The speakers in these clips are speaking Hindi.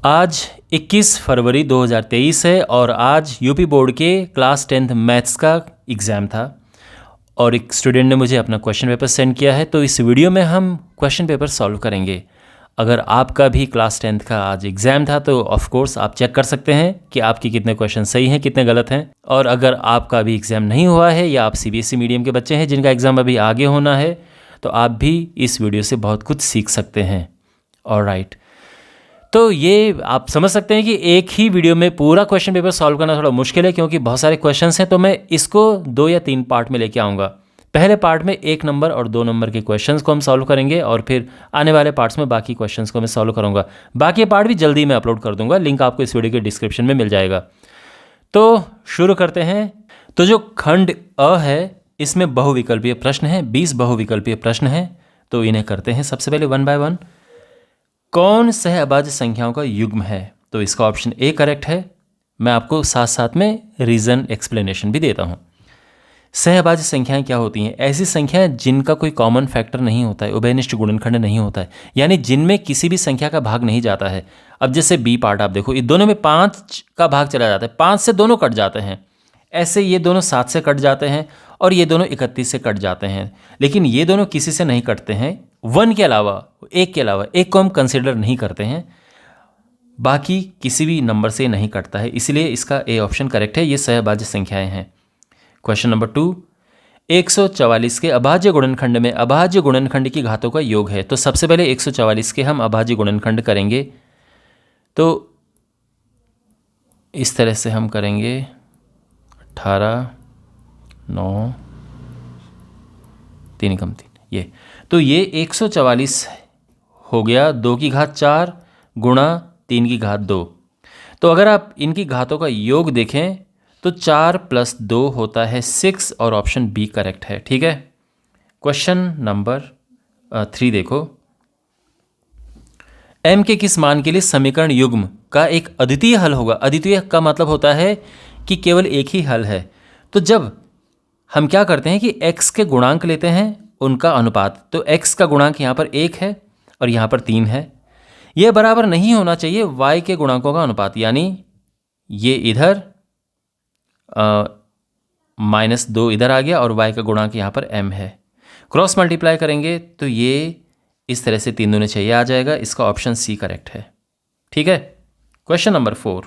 आज 21 फरवरी 2023 है और आज यूपी बोर्ड के क्लास 10th मैथ्स का एग्ज़ाम था और एक स्टूडेंट ने मुझे अपना क्वेश्चन पेपर सेंड किया है। तो इस वीडियो में हम क्वेश्चन पेपर सॉल्व करेंगे। अगर आपका भी क्लास 10th का आज एग्ज़ाम था तो ऑफ कोर्स आप चेक कर सकते हैं कि आपके कितने क्वेश्चन सही हैं, कितने गलत हैं। और अगर आपका भी एग्ज़ाम नहीं हुआ है या आप CBSE मीडियम के बच्चे हैं जिनका एग्ज़ाम अभी आगे होना है, तो आप भी इस वीडियो से बहुत कुछ सीख सकते हैं। ऑलराइट, तो ये आप समझ सकते हैं कि एक ही वीडियो में पूरा क्वेश्चन पेपर सॉल्व करना थोड़ा मुश्किल है क्योंकि बहुत सारे क्वेश्चंस हैं। तो मैं इसको 2 या 3 पार्ट में लेके आऊँगा। पहले पार्ट में 1 नंबर और 2 नंबर के क्वेश्चंस को हम सॉल्व करेंगे और फिर आने वाले पार्ट्स में बाकी क्वेश्चंस को मैं सॉल्व करूँगा। बाकी पार्ट भी जल्दी मैं अपलोड कर दूँगा, लिंक आपको इस वीडियो के डिस्क्रिप्शन में मिल जाएगा। तो शुरू करते हैं। तो जो खंड अ है इसमें बहुविकल्पीय प्रश्न है, 20 बहुविकल्पीय प्रश्न हैं। तो इन्हें करते हैं सबसे पहले 1 बाय 1। कौन सहअभाज्य संख्याओं का युग्म है? तो इसका ऑप्शन ए करेक्ट है। मैं आपको साथ साथ में रीज़न एक्सप्लेनेशन भी देता हूँ। सहअभाज्य संख्याएं क्या होती हैं? ऐसी संख्याएं जिनका कोई कॉमन फैक्टर नहीं होता है, उभयनिष्ठ गुणनखंड नहीं होता है, यानी जिनमें किसी भी संख्या का भाग नहीं जाता है। अब जैसे बी पार्ट आप देखो, ये दोनों में 5 का भाग चला जाता है, 5 से दोनों कट जाते हैं। ऐसे ये दोनों 7 से कट जाते हैं और ये दोनों 31 से कट जाते हैं, लेकिन ये दोनों किसी से नहीं कटते हैं। 1 के अलावा, एक के अलावा, एक को हम कंसिडर नहीं करते हैं, बाकी किसी भी नंबर से नहीं कटता है, इसलिए इसका ए ऑप्शन करेक्ट है। ये सहअभाज्य संख्याएं हैं। क्वेश्चन नंबर 2, 144 के अभाज्य गुणनखंड में अभाज्य गुणनखंड की घातों का योग है। तो सबसे पहले 144 के हम अभाज्य गुणनखंड करेंगे। तो इस तरह से हम करेंगे 18, 9, 3 कम 3, ये। तो ये 144 हो गया 2 की घात 4 गुणा 3 की घात 2। तो अगर आप इनकी घातों का योग देखें तो 4 + 2 होता है 6 और ऑप्शन बी करेक्ट है। ठीक है। क्वेश्चन नंबर 3 देखो। m के किस मान के लिए समीकरण युग्म का एक अद्वितीय हल होगा? अद्वितीय का मतलब होता है कि केवल एक ही हल है। तो जब हम क्या करते हैं कि x के गुणांक लेते हैं, उनका अनुपात। तो x का गुणांक यहाँ पर 1 है और यहाँ पर 3 है। यह बराबर नहीं होना चाहिए y के गुणांकों का अनुपात, यानी ये इधर -2 इधर आ गया और y का गुणांक यहाँ पर m है। क्रॉस मल्टीप्लाई करेंगे तो ये इस तरह से 3 दूने 6 आ जाएगा। इसका ऑप्शन सी करेक्ट है। ठीक है। क्वेश्चन नंबर 4,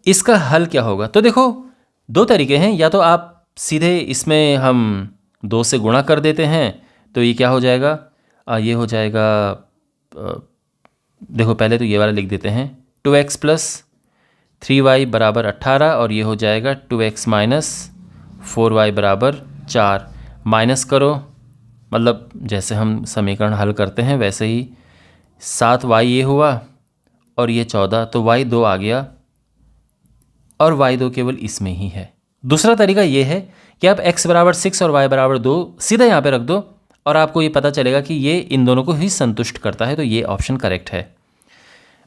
इसका हल क्या होगा? तो देखो 2 तरीके हैं। या तो आप सीधे इसमें हम 2 से गुणा कर देते हैं, तो ये क्या हो जाएगा? ये हो जाएगा, देखो पहले तो ये वाला लिख देते हैं, 2x + 3y = 18 और ये हो जाएगा 2x - 4y = 4। माइनस करो, मतलब जैसे हम समीकरण हल करते हैं वैसे ही। 7y ये हुआ और ये 14, तो y 2 आ गया और y 2 केवल इसमें ही है। दूसरा तरीका ये है कि आप x = 6 और y = 2 सीधा यहाँ पे रख दो और आपको ये पता चलेगा कि ये इन दोनों को ही संतुष्ट करता है। तो ये ऑप्शन करेक्ट है।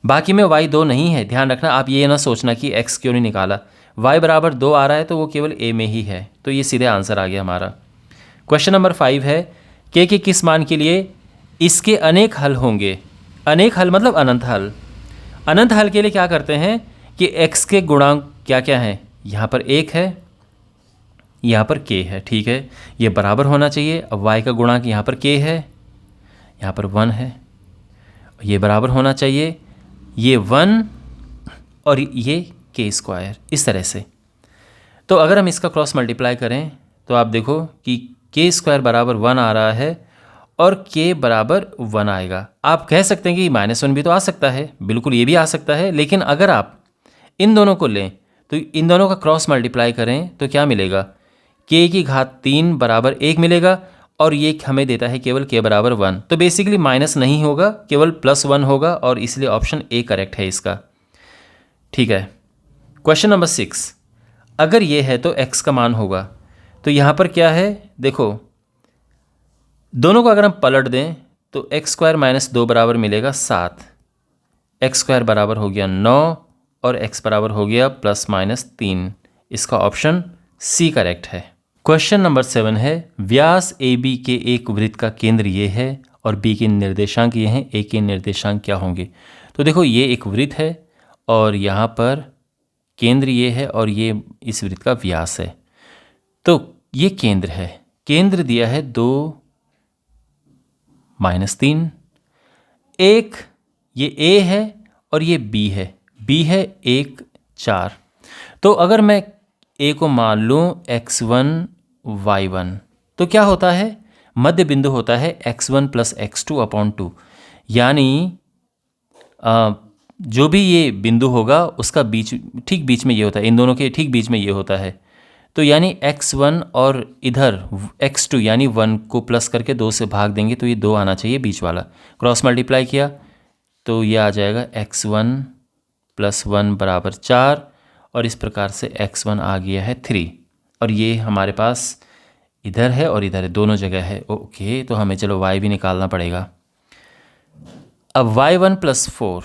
बाकी में y 2 नहीं है, ध्यान रखना। आप ये ना सोचना कि x क्यों नहीं निकाला। y = 2 आ रहा है तो वो केवल a में ही है, तो ये सीधे आंसर आ गया हमारा। क्वेश्चन नंबर 5 है, k के किस मान के लिए इसके अनेक हल होंगे? अनेक हल मतलब अनंत हल। अनंत हल के लिए क्या करते हैं कि x के गुणांक क्या क्या हैं? यहाँ पर 1 है, यहाँ पर k है। ठीक है, ये बराबर होना चाहिए। अब y का गुणांक यहाँ पर k है, यहाँ पर 1 है, ये बराबर होना चाहिए। ये 1 और ये k², इस तरह से। तो अगर हम इसका क्रॉस मल्टीप्लाई करें तो आप देखो कि k² = 1 आ रहा है और k = 1 आएगा। आप कह सकते हैं कि -1 भी तो आ सकता है, बिल्कुल ये भी आ सकता है। लेकिन अगर आप इन दोनों को लें तो इन दोनों का क्रॉस मल्टीप्लाई करें तो क्या मिलेगा? k की घात 3 = 1 मिलेगा और ये हमें देता है केवल k = 1। तो बेसिकली माइनस नहीं होगा, केवल +1 होगा और इसलिए ऑप्शन ए करेक्ट है इसका। ठीक है। क्वेश्चन नंबर 6, अगर ये है तो x का मान होगा। तो यहाँ पर क्या है? देखो दोनों को अगर हम पलट दें तो x² - 2 बराबर मिलेगा 7। x² बराबर हो गया 9 और x बराबर हो गया ±3। इसका ऑप्शन सी करेक्ट है। क्वेश्चन नंबर 7 है, व्यास AB के एक वृत्त का केंद्र ये है और B के निर्देशांक ये हैं, A के निर्देशांक क्या होंगे? तो देखो ये एक वृत्त है और यहाँ पर केंद्र ये है और ये इस वृत्त का व्यास है। तो ये केंद्र है, केंद्र दिया है 2 -3, एक ये A है और ये B है, B है 1 4। तो अगर मैं A को मान लूँ x1 y1 तो क्या होता है, मध्य बिंदु होता है x1 + x2/2, यानी जो भी ये बिंदु होगा उसका ठीक बीच में ये होता है, इन दोनों के ठीक बीच में ये होता है। तो यानी x1 और इधर x2 यानी 1 को प्लस करके 2 से भाग देंगे तो ये 2 आना चाहिए बीच वाला, क्रॉस मल्टीप्लाई किया तो ये आ जाएगा x1 + 1 = 4 और इस प्रकार से x1 आ गया है 3 और ये हमारे पास इधर है और इधर है, दोनों जगह है। ओके, तो हमें चलो y भी निकालना पड़ेगा। अब y1 + 4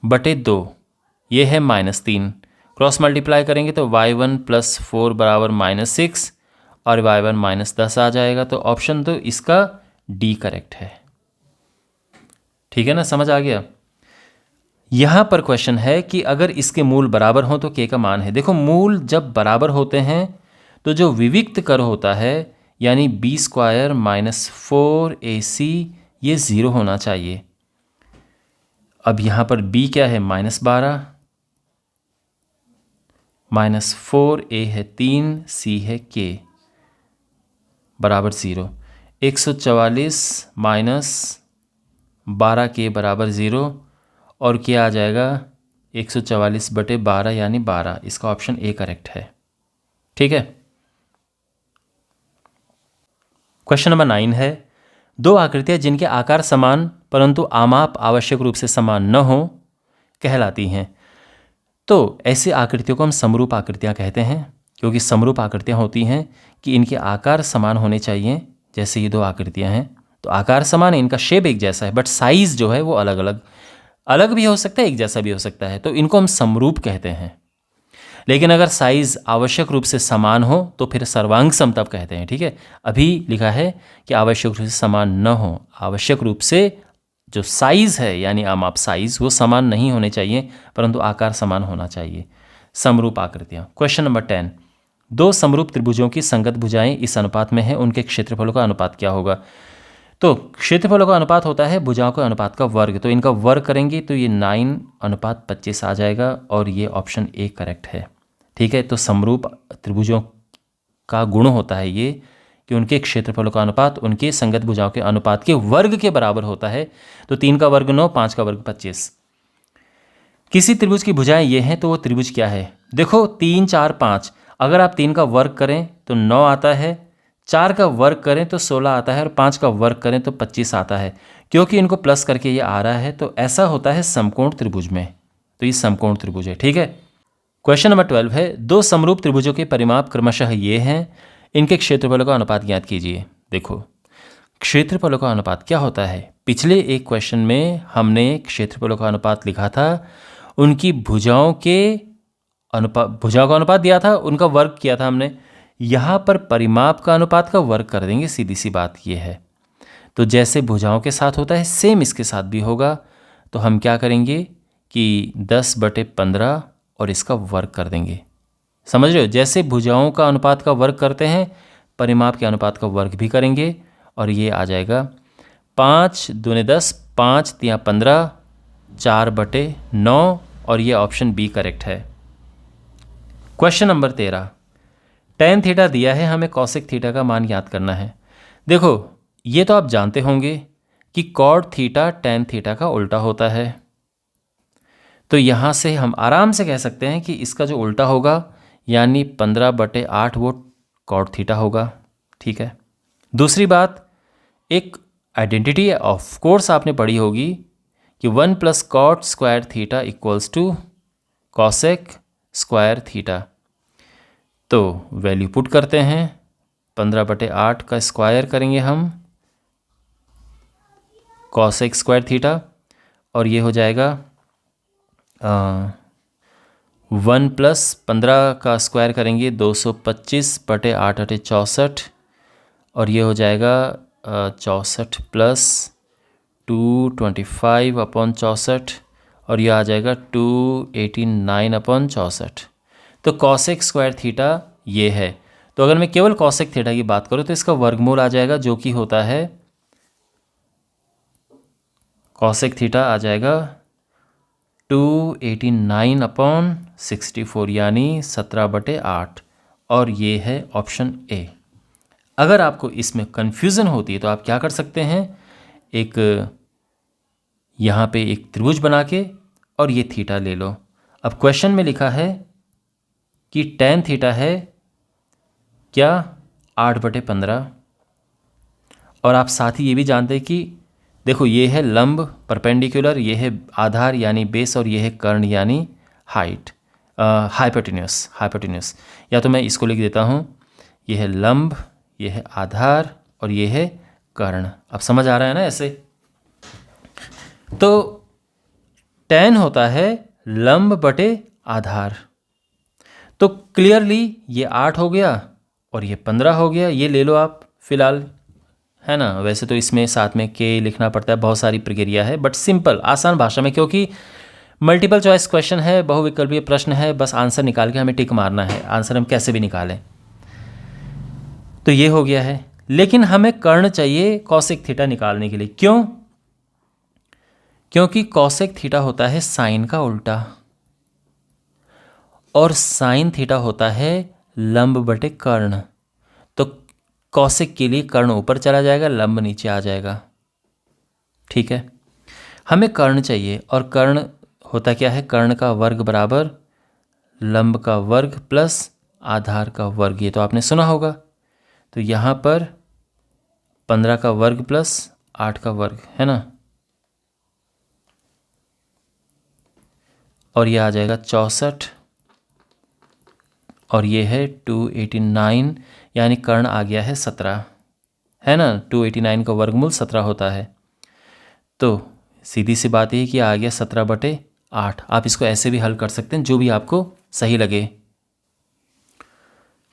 बटे 2 ये है -3, क्रॉस मल्टीप्लाई करेंगे तो y1 + 4 = -6 और y1 -10 आ जाएगा। तो ऑप्शन तो इसका डी करेक्ट है। ठीक है ना, समझ आ गया। यहाँ पर क्वेश्चन है कि अगर इसके मूल बराबर हों तो k का मान है। देखो मूल जब बराबर होते हैं तो जो विविक्त कर होता है यानी b² - 4ac ये 0 होना चाहिए। अब यहाँ पर b क्या है, -12, -4a है 3, c है k बराबर 0। 144 - 12k बराबर 0 और क्या आ जाएगा 144/12 यानी 12। इसका ऑप्शन ए करेक्ट है। ठीक है। क्वेश्चन नंबर 9 है, दो आकृतियां जिनके आकार समान परंतु आमाप आवश्यक रूप से समान न हो कहलाती हैं। तो ऐसी आकृतियों को हम समरूप आकृतियां कहते हैं, क्योंकि समरूप आकृतियां होती हैं कि इनके आकार समान होने चाहिए। जैसे ये दो आकृतियां हैं तो आकार समान है, इनका शेप एक जैसा है, बट साइज जो है वो अलग भी हो सकता है, एक जैसा भी हो सकता है, तो इनको हम समरूप कहते हैं। लेकिन अगर साइज आवश्यक रूप से समान हो तो फिर सर्वांग समतप कहते हैं। ठीक है, अभी लिखा है कि आवश्यक रूप से समान न हो, आवश्यक रूप से जो साइज है यानी आमाप साइज वो समान नहीं होने चाहिए परंतु आकार समान होना चाहिए। समरूप आकृतियां। क्वेश्चन नंबर 10, दो समरूप त्रिभुजों की संगत भुजाएं इस अनुपात में है, उनके क्षेत्रफलों का अनुपात क्या होगा। तो क्षेत्रफलों का अनुपात होता है भुजाओं के अनुपात का वर्ग, तो इनका वर्ग करेंगे तो ये 9:25 आ जाएगा और ये ऑप्शन ए करेक्ट है। ठीक है, तो समरूप त्रिभुजों का गुण होता है ये कि उनके क्षेत्रफलों का अनुपात उनके संगत भुजाओं के अनुपात के वर्ग के बराबर होता है। तो 3 का वर्ग 9, 5 का वर्ग 25। किसी त्रिभुज की भुजाएं ये हैं तो वो त्रिभुज क्या है। देखो 3 4 5, अगर आप 3 का वर्ग करें तो 9 आता है, 4 का वर्ग करें तो 16 आता है और 5 का वर्ग करें तो 25 आता है। क्योंकि इनको प्लस करके ये आ रहा है तो ऐसा होता है समकोण त्रिभुज में, तो ये समकोण त्रिभुज है। ठीक है। क्वेश्चन नंबर 12 है, दो समरूप त्रिभुजों के परिमाप क्रमशः ये हैं, इनके क्षेत्रफलों का अनुपात ज्ञात कीजिए। देखो क्षेत्रफलों का अनुपात क्या होता है, पिछले एक क्वेश्चन में हमने क्षेत्रफलों का अनुपात लिखा था, उनकी भुजाओं का अनुपात दिया था, उनका वर्ग किया था हमने। यहाँ पर परिमाप का अनुपात का वर्ग कर देंगे, सीधी सी बात ये है। तो जैसे भुजाओं के साथ होता है सेम इसके साथ भी होगा। तो हम क्या करेंगे कि 10/15 और इसका वर्ग कर देंगे। समझ रहे हो, जैसे भुजाओं का अनुपात का वर्ग करते हैं परिमाप के अनुपात का वर्ग भी करेंगे और ये आ जाएगा 5 दूने 10, 5 तिया 15, 4/9 और ये ऑप्शन बी करेक्ट है। क्वेश्चन नंबर 13, tan थीटा दिया है, हमें cosec थीटा का मान याद करना है। देखो ये तो आप जानते होंगे कि cot थीटा tan थीटा का उल्टा होता है, तो यहाँ से हम आराम से कह सकते हैं कि इसका जो उल्टा होगा यानी 15/8 वो cot थीटा होगा। ठीक है। दूसरी बात, एक आइडेंटिटी ऑफ कोर्स आपने पढ़ी होगी कि 1 + cot² theta = cosec square theta. तो वैल्यू पुट करते हैं, 15/8 का स्क्वायर करेंगे हम cosec² थीटा और ये हो जाएगा 1 + 15 का स्क्वायर करेंगे 225/8 = 64 और ये हो जाएगा 64 + 225/64 और यह आ जाएगा 289/64। तो कॉसेक स्क्वायर थीटा ये है। तो अगर मैं केवल कॉसेक थीटा की बात करूँ तो इसका वर्गमूल आ जाएगा, जो कि होता है कॉसेक थीटा आ जाएगा 289/64 यानी 17/8 और ये है ऑप्शन ए। अगर आपको इसमें कन्फ्यूज़न होती है तो आप क्या कर सकते हैं, एक यहाँ पे एक त्रिभुज बना के और ये थीटा ले लो। अब क्वेश्चन में लिखा है कि tan थीटा है क्या 8/15 और आप साथ ही ये भी जानते हैं कि देखो ये है लंब परपेंडिकुलर, ये है आधार यानी बेस और ये है कर्ण यानी हाइट हाइपोटेन्यूस। या तो मैं इसको लिख देता हूँ, ये है लंब, ये है आधार और ये है कर्ण। अब समझ आ रहा है ना ऐसे। तो tan होता है लंब बटे आधार। तो क्लियरली ये 8 हो गया और ये 15 हो गया, ये ले लो आप फिलहाल, है ना। वैसे तो इसमें साथ में के लिखना पड़ता है, बहुत सारी प्रक्रिया है, बट सिंपल आसान भाषा में, क्योंकि मल्टीपल चॉइस क्वेश्चन है, बहुविकल्पीय प्रश्न है, बस आंसर निकाल के हमें टिक मारना है, आंसर हम कैसे भी निकालें। तो ये हो गया है, लेकिन हमें कर्ण चाहिए कॉसेक थीटा निकालने के लिए। क्यों? क्योंकि कॉसेक थीटा होता है साइन का उल्टा और साइन थीटा होता है लंब बटे कर्ण। तो कॉसेक के लिए कर्ण ऊपर चला जाएगा, लंब नीचे आ जाएगा। ठीक है, हमें कर्ण चाहिए और कर्ण होता क्या है, कर्ण का वर्ग बराबर लंब का वर्ग प्लस आधार का वर्ग, ये तो आपने सुना होगा। तो यहाँ पर 15 का वर्ग प्लस 8 का वर्ग, है ना, और ये आ जाएगा 64 और ये है 289 यानी कर्ण आ गया है 17, है ना। 289 का वर्गमूल 17 होता है। तो सीधी सी बात है कि आ गया 17/8। आप इसको ऐसे भी हल कर सकते हैं, जो भी आपको सही लगे।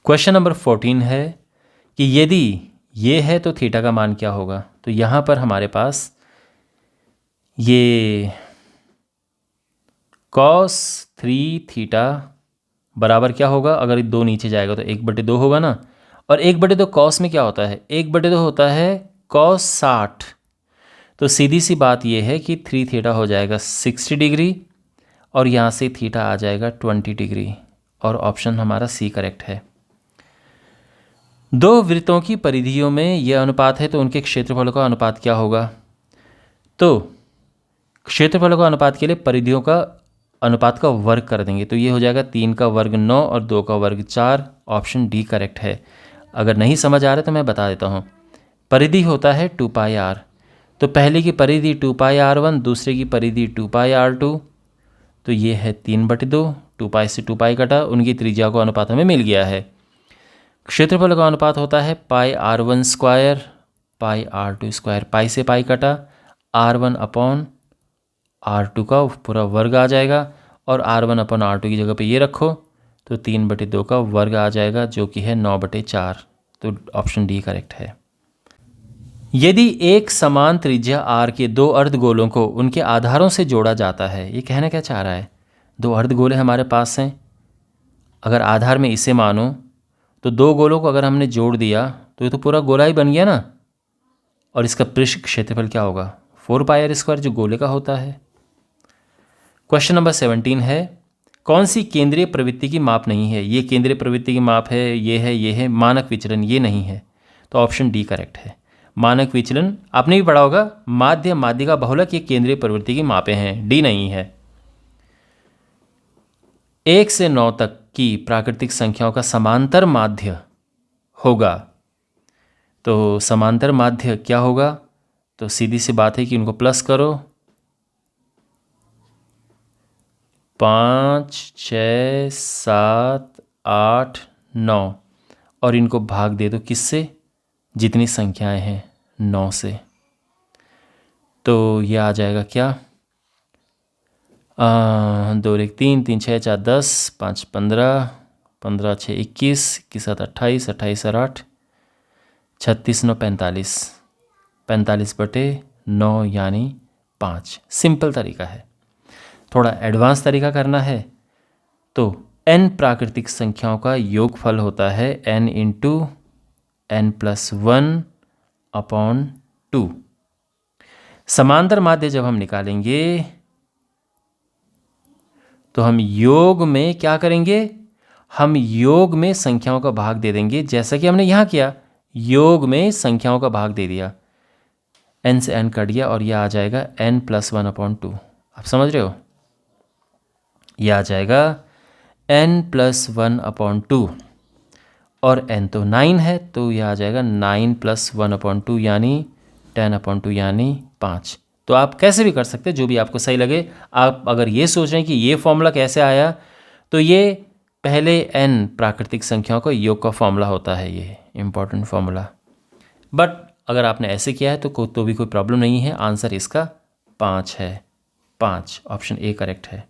क्वेश्चन नंबर 14 है कि यदि ये है तो थीटा का मान क्या होगा। तो यहाँ पर हमारे पास ये cos 3 थीटा बराबर क्या होगा, अगर 2 नीचे जाएगा तो 1/2 होगा ना, और 1/2 कॉस में क्या होता है, 1/2 होता है cos 60। तो सीधी सी बात यह है कि 3 थीटा हो जाएगा 60 डिग्री और यहाँ से थीटा आ जाएगा 20 डिग्री और ऑप्शन हमारा सी करेक्ट है। दो वृत्तों की परिधियों में यह अनुपात है तो उनके क्षेत्रफलों का अनुपात क्या होगा। तो क्षेत्रफलों का अनुपात के लिए परिधियों का अनुपात का वर्ग कर देंगे, तो ये हो जाएगा 3 का वर्ग 9 और 2 का वर्ग 4। ऑप्शन डी करेक्ट है। अगर नहीं समझ आ रहा तो मैं बता देता हूँ। परिधि होता है 2πr, तो पहले की परिधि 2πr1, दूसरे की परिधि 2πr2। तो ये है 3/2, 2π से 2π कटा, उनकी त्रिज्या को अनुपात हमें मिल गया है। क्षेत्रफल का अनुपात होता है πr1 स्क्वायर πr2 स्क्वायर, पाई से पाई कटा, r1/r2 का पूरा वर्ग आ जाएगा और r1/r2 की जगह पे ये रखो तो 3/2 का वर्ग आ जाएगा, जो कि है 9/4। तो ऑप्शन डी करेक्ट है। यदि एक समान त्रिज्या r के दो अर्धगोलों को उनके आधारों से जोड़ा जाता है, ये कहना क्या चाह रहा है, दो अर्धगोले हमारे पास हैं, अगर आधार में इसे मानो तो दो गोलों को अगर हमने जोड़ दिया तो ये तो पूरा गोला ही बन गया ना, और इसका पृष्ठ क्षेत्रफल क्या होगा 4πr², जो गोले का होता है। क्वेश्चन नंबर 17 है, कौन सी केंद्रीय प्रवृत्ति की माप नहीं है। ये केंद्रीय प्रवृत्ति की माप है, ये है मानक विचलन, ये नहीं है। तो ऑप्शन डी करेक्ट है। मानक विचलन आपने भी पढ़ा होगा, माध्य माध्यिका बहुलक, ये केंद्रीय प्रवृत्ति की मापें हैं, डी नहीं है। 1 से 9 तक की प्राकृतिक संख्याओं का समांतर माध्य होगा। तो समांतर माध्य क्या होगा, तो सीधी सी बात है कि उनको प्लस करो, 5, 6, 7, 8, 9 और इनको भाग दे दो किससे, जितनी संख्याएं हैं 9 से। तो ये आ जाएगा क्या, 2 1 3 3 6 4 10 5 15 15 6 21 21 7 28 28 8 36 9 45 45/9 9 यानी 5। सिंपल तरीका है। थोड़ा एडवांस तरीका करना है तो n प्राकृतिक संख्याओं का योगफल होता है n इंटू n+1/2। समांतर माध्य जब हम निकालेंगे तो हम योग में क्या करेंगे, हम योग में संख्याओं का भाग दे देंगे, जैसा कि हमने यहाँ किया। योग में संख्याओं का भाग दे दिया, n से n कट गया और यह आ जाएगा n+1/2। आप समझ रहे हो, यह आ जाएगा n+1/2 और n तो 9 है तो यह आ जाएगा 9+1/2 यानी 10/2 यानी 5। तो आप कैसे भी कर सकते हैं, जो भी आपको सही लगे। आप अगर ये सोच रहे हैं कि ये फॉर्मूला कैसे आया, तो ये पहले n प्राकृतिक संख्याओं का योग का फॉर्मूला होता है, ये इम्पॉर्टेंट फॉर्मूला। बट अगर आपने ऐसे किया है तो भी कोई प्रॉब्लम नहीं है। आंसर इसका 5 है। 5 ऑप्शन ए करेक्ट है।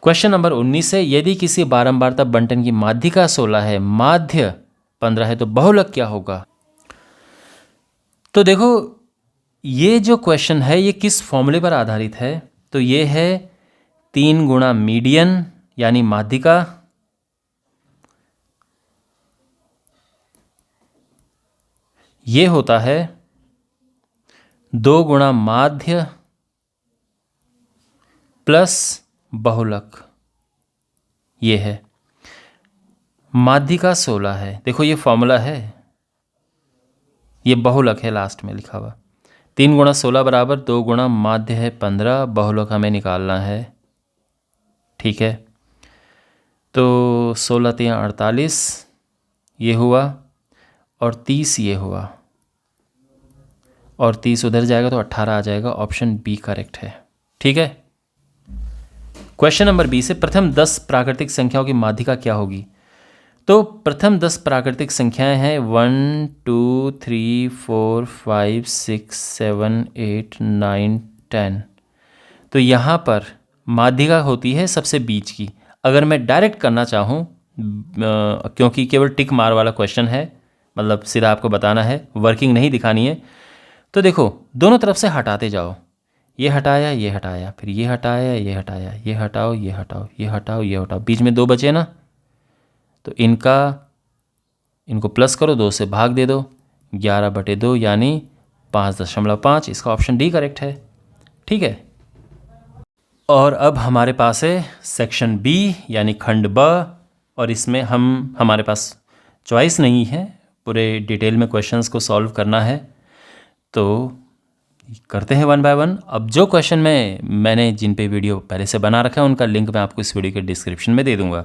क्वेश्चन नंबर 19 है, यदि किसी बारंबारता बंटन की माध्यिका 16 है, माध्य 15 है, तो बहुलक क्या होगा। तो देखो, ये जो क्वेश्चन है ये किस फॉर्मूले पर आधारित है, तो ये है 3 गुणा मीडियन यानी माध्यिका, ये होता है 2 गुणा माध्य प्लस बहुलक। ये है माध्यिका 16 है, देखो ये फॉर्मूला है, ये बहुलक है लास्ट में लिखा हुआ। 3 गुणा 16 बराबर 2 गुणा माध्य है 15, बहुलक हमें निकालना है। ठीक है, तो 16 3 48 ये हुआ और 30 ये हुआ और 30 उधर जाएगा तो 18 आ जाएगा। ऑप्शन बी करेक्ट है। ठीक है। क्वेश्चन नंबर 20 है, प्रथम 10 प्राकृतिक संख्याओं की माध्यिका क्या होगी। तो प्रथम 10 प्राकृतिक संख्याएं हैं 1 2 3 4 5 6 7 8 9 10। तो यहाँ पर माध्यिका होती है सबसे बीच की। अगर मैं डायरेक्ट करना चाहूँ, क्योंकि केवल टिक मार वाला क्वेश्चन है, मतलब सीधा आपको बताना है, वर्किंग नहीं दिखानी है, तो देखो दोनों तरफ से हटाते जाओ। ये हटाया, ये हटाया, फिर ये हटाया, ये हटाया, ये हटाओ, ये हटाओ, ये हटाओ, ये हटाओ, बीच में 2 बचे ना, तो इनको प्लस करो, 2 से भाग दे दो, 11/2 यानी 5.5। इसका ऑप्शन डी करेक्ट है। ठीक है। और अब हमारे पास है सेक्शन बी यानी खंड ब, और इसमें हमारे पास चॉइस नहीं है, पूरे डिटेल में क्वेश्चंस को सॉल्व करना है, तो करते हैं 1 बाय 1। अब जो क्वेश्चन मैंने जिन पे वीडियो पहले से बना रखा है उनका लिंक मैं आपको इस वीडियो के डिस्क्रिप्शन में दे दूंगा,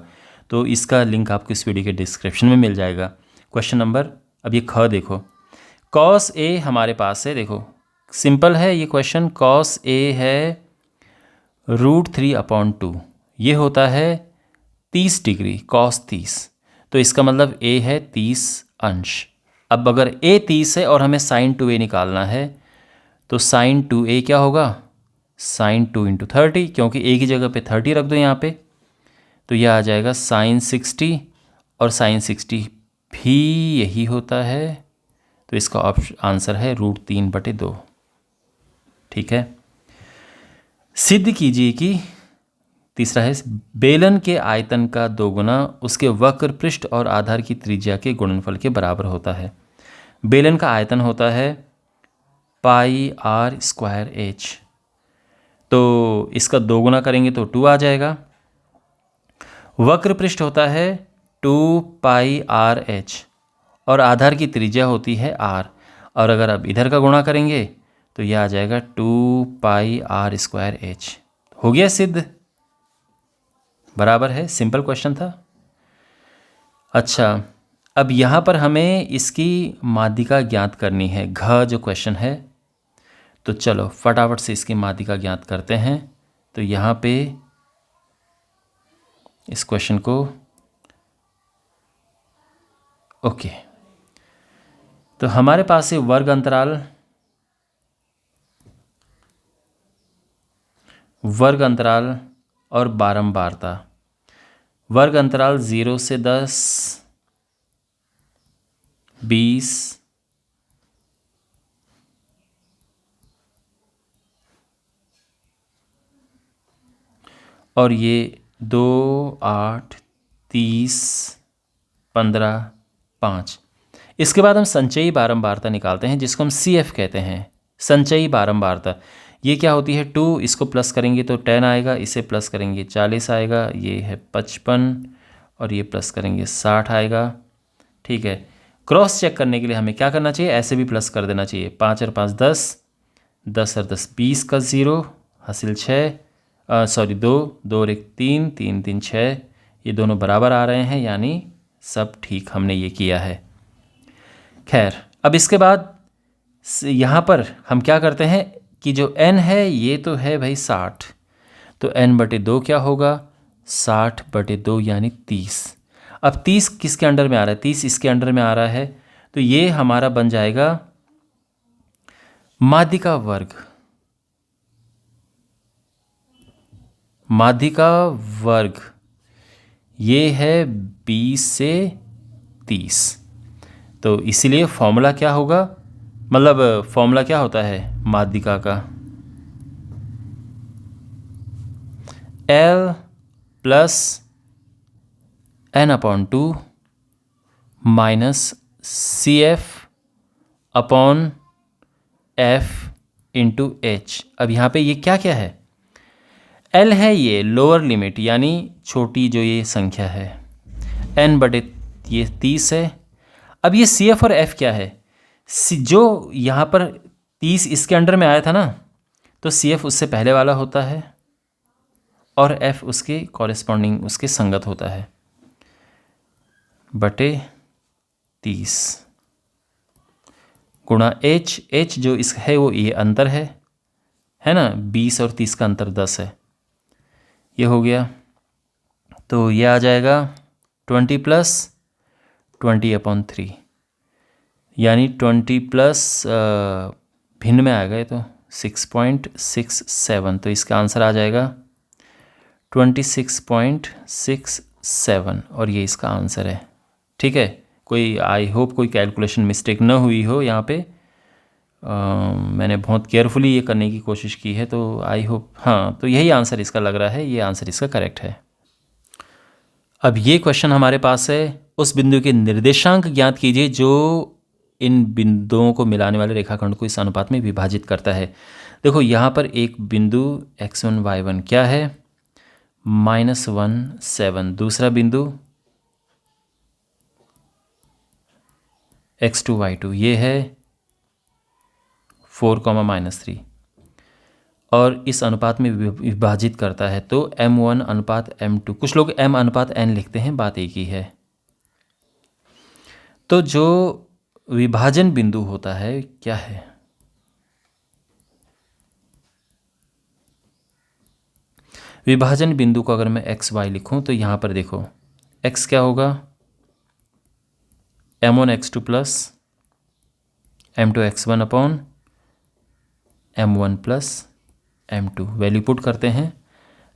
तो इसका लिंक आपको इस वीडियो के डिस्क्रिप्शन में मिल जाएगा। क्वेश्चन नंबर, अब ये ख देखो, कॉस ए हमारे पास है, देखो सिंपल है ये क्वेश्चन। कॉस ए है √3/2, ये होता है 30 डिग्री, कॉस 30, तो इसका मतलब ए है 30 अंश। अब अगर ए 30 है और हमें साइन 2a निकालना है, तो साइन 2a क्या होगा, साइन 2 × 30, क्योंकि ए की जगह पे 30 रख दो यहाँ पे, तो यह आ जाएगा साइन 60, और साइन 60 भी यही होता है, तो इसका आंसर है √3/2। ठीक है। सिद्ध कीजिए कि, तीसरा है, बेलन के आयतन का 2 गुना उसके वक्र पृष्ठ और आधार की त्रिज्या के गुणनफल के बराबर होता है। बेलन का आयतन होता है πr²h, तो इसका 2 गुना करेंगे तो 2 आ जाएगा। वक्र पृष्ठ होता है 2πrh और आधार की त्रिज्या होती है r, और अगर आप इधर का गुणा करेंगे तो यह आ जाएगा 2πr²h। हो गया सिद्ध, बराबर है। सिंपल क्वेश्चन था। अच्छा, अब यहाँ पर हमें इसकी माध्यिका ज्ञात करनी है, घ जो क्वेश्चन है, तो चलो फटाफट से इसकी माध्यिका ज्ञात करते हैं। तो यहाँ पे इस क्वेश्चन को, ओके, तो हमारे पास है वर्ग अंतराल और बारंबारता। वर्ग अंतराल 0 से 10, 20, और ये 2, 8, 30, 15, 5। इसके बाद हम संचयी बारंबारता निकालते हैं जिसको हम CF कहते हैं, संचयी बारंबारता। ये क्या होती है, 2 इसको प्लस करेंगे तो 10 आएगा, इसे प्लस करेंगे 40 आएगा, ये है 55 और ये प्लस करेंगे 60 आएगा। ठीक है, क्रॉस चेक करने के लिए हमें क्या करना चाहिए, ऐसे भी प्लस कर देना चाहिए। 5 और 5 10, 10 और 10 20 का 0 हासिल 6, सॉरी 2, 2 और 1 3, 3 3 6, ये दोनों बराबर आ रहे हैं, यानी सब ठीक हमने ये किया है। खैर, अब इसके बाद यहाँ पर हम क्या करते हैं कि जो n है ये तो है भाई 60, तो n/2 क्या होगा, 60/2 यानी 30। अब 30 किसके अंडर में आ रहा है, 30 इसके अंडर में आ रहा है, तो ये हमारा बन जाएगा माध्य का वर्ग। माध्य का वर्ग ये है 20 से 30। तो इसीलिए फॉर्मूला क्या होगा, मतलब फॉर्मूला क्या होता है माध्यिका का, L plus n/2 minus CF upon F into H। अब यहाँ पे ये क्या क्या है, L है ये लोअर लिमिट यानी छोटी जो ये संख्या है, n/, ये 30 है। अब ये CF और F क्या है, जो यहाँ पर 30 इसके अंडर में आया था ना, तो CF उससे पहले वाला होता है और F उसके कॉरेस्पॉन्डिंग उसके संगत होता है, बटे 30 गुणा H जो इस है वो ये अंतर है ना, 20 और 30 का अंतर 10 है, ये हो गया। तो ये आ जाएगा 20 प्लस 20/3 यानी 20 प्लस भिन्न में आएगा ये तो 6.67, तो इसका आंसर आ जाएगा 26.67 और ये इसका आंसर है। ठीक है, कोई आई होप कोई कैलकुलेशन मिस्टेक न हुई हो यहाँ पे, मैंने बहुत केयरफुली ये करने की कोशिश की है, तो आई होप, हाँ तो यही आंसर इसका लग रहा है, ये आंसर इसका करेक्ट है। अब ये क्वेश्चन हमारे पास है, उस बिंदु के निर्देशांक ज्ञात कीजिए जो इन बिंदुओं को मिलाने वाले रेखाखंड को इस अनुपात में विभाजित करता है। देखो यहाँ पर एक बिंदु x1 y1 क्या है, -1 7, दूसरा बिंदु x2 y2 ये है 4, -3 और इस अनुपात में विभाजित करता है, तो m1/m2, कुछ लोग m/n लिखते हैं, बात एक ही है। तो जो विभाजन बिंदु होता है क्या है, विभाजन बिंदु को अगर मैं x y लिखूं तो यहाँ पर देखो x क्या होगा, m1x2 plus m2x1 upon m1 plus m2। Value put करते हैं,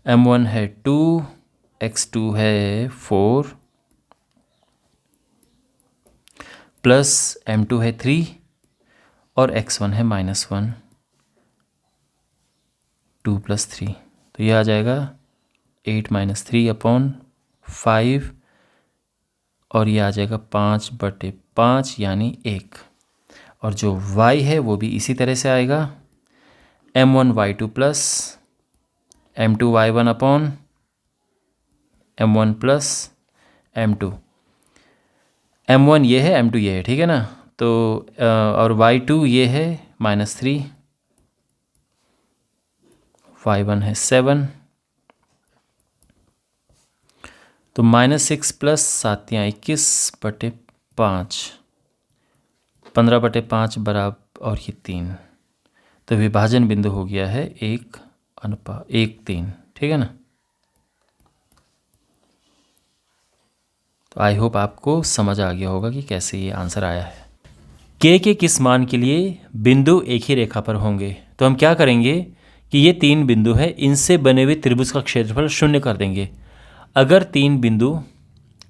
m1 है 2, x2 है 4 प्लस m2 है 3 और x1 है -1, 2 + 3, तो ये आ जाएगा 8 - 3/5 और ये आ जाएगा 5/5 यानी 1। और जो y है वो भी इसी तरह से आएगा, m1 y2 plus m2 y1 upon m1 plus m2। m1 ये है, m2 ये है, ठीक है ना, तो और y2 ये है -3, y1 है 7, तो -6 प्लस 7 या 21/5, 15/5 बराबर और ये 3, तो विभाजन बिंदु हो गया है 1:1:3, ठीक है ना। तो आई होप आपको समझ आ गया होगा कि कैसे ये आंसर आया है। के किस मान के लिए बिंदु एक ही रेखा पर होंगे, तो हम क्या करेंगे कि ये 3 बिंदु है, इनसे बने हुए त्रिभुज का क्षेत्रफल 0 कर देंगे। अगर 3 बिंदु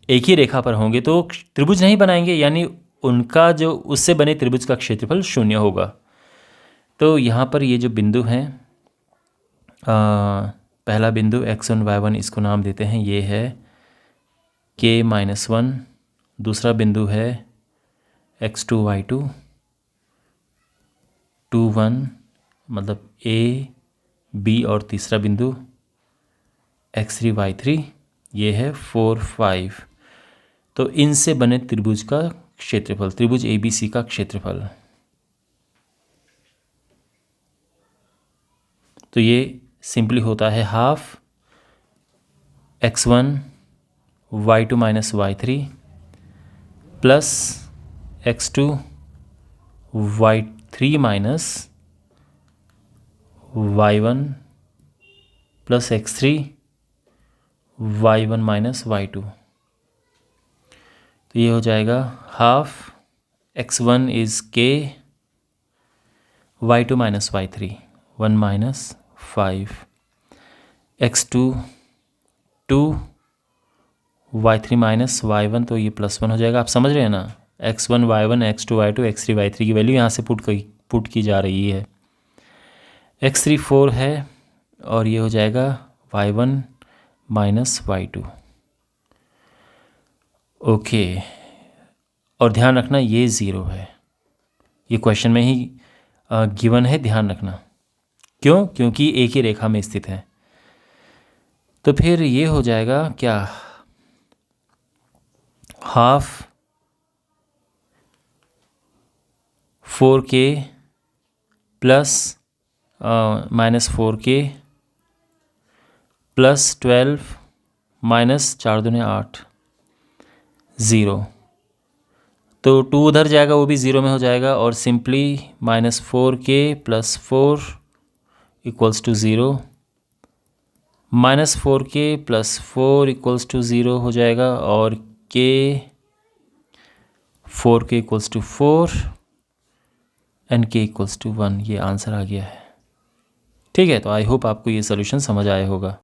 एक ही रेखा पर होंगे तो त्रिभुज नहीं बनाएंगे, यानी उनका जो उससे बने त्रिभुज का क्षेत्रफल 0 होगा। तो यहाँ पर ये जो बिंदु हैं, पहला बिंदु x1 y1 इसको नाम देते हैं, ये है k-1। दूसरा बिंदु है x2 y2 2 1 मतलब a b, और तीसरा बिंदु x3 y3 ये है 4 5। तो इनसे बने त्रिभुज का क्षेत्रफल, त्रिभुज ABC का क्षेत्रफल, तो ये सिंपली होता है half x1 y2 minus y3 plus x2 y3 minus y1 plus x3 y1 minus y2। तो ये हो जाएगा half x1 is k y2 minus y3 1 minus 5 x2 2 y3 minus y1, तो ये +1 हो जाएगा। आप समझ रहे हैं ना, x1 y1 x2 y2 x3 y3 की वैल्यू यहाँ से पुट की जा रही है। x3 4 है और ये हो जाएगा y1 माइनस y2। ओके, और ध्यान रखना ये 0 है, ये क्वेश्चन में ही गिवन है, ध्यान रखना। क्यों? क्योंकि एक ही रेखा में स्थित है। तो फिर ये हो जाएगा क्या, half 4k plus minus 4k plus 12 minus 4 दूने 8 0। तो 2 उधर जाएगा, वो भी 0 में हो जाएगा, और simply minus 4k plus 4 equals to 0, minus 4k plus 4 equals to 0 हो जाएगा, और k 4k equals to 4 and k equals to 1। ये आंसर आ गया है। ठीक है, तो आई होप आपको ये सोल्यूशन समझ आया होगा।